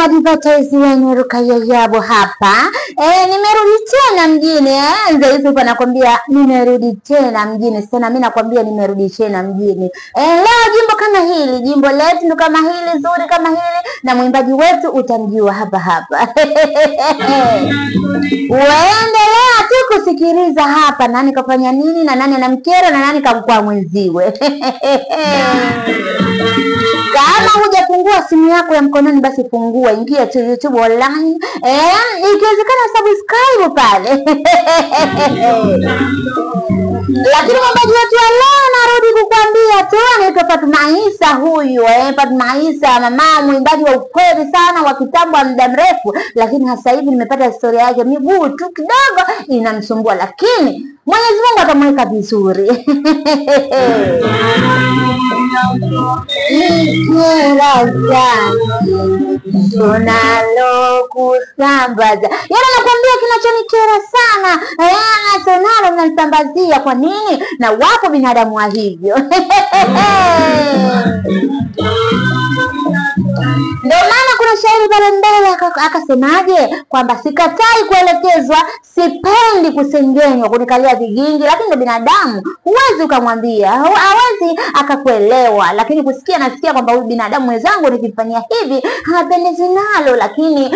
Advertise wenu Rukaya Yabo hapa. Nimerudi tena mjini. Nzaifu anakuambia nimerudi tena mjini. Sana mimi nakwambia nimerudi tena mjini. Leo jimbo kama hili, jimbo letu ndo kama hili, zuri kama hili, na mwimbaji wetu utamjua hapa hapa. Uendelea tu kusikiliza hapa nani kafanya nini na nani anamkera na nani kamkwa mwenziwe. Kama hujafungua simu yako ya mkononi basi fungua, ingia tu YouTube online. Ikiwezekana subscribe pale. Lakini mwimbaji wetu leo narudi kukuambia tu anaitwa Fatuma Isa huyu. Fatuma Isa mama mwimbaji wa ukweli sana wa kitambo wa muda mrefu, lakini hasa hivi nimepata historia yake, miguu tu kidogo inamsumbua, lakini Mwenyezi Mungu atamweka vizuri. Sonalo kusambaza. Yana nakwambia kinachonikera sana. Sonalo mnasambazia kwa nini? Na wapo binadamu wa hivyo. Ndio maana kuna shairi pale mbele akasemaje kwamba sikatai kuelekezwa, sipendi kusengenywa, kunikalia vigingi, lakini ndio binadamu, huwezi ukamwambia, hawezi akakuelewa, lakini kusikia nasikia kwamba huyu binadamu mwenzangu nikifanyia hivi hapendezi nalo, lakini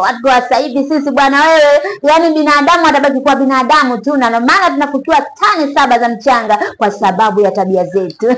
watu wa sasa hivi sisi bwana wewe, yani binadamu atabaki kuwa binadamu tu, na maana tunafukiwa tani 7 za mchanga kwa sababu ya tabia zetu.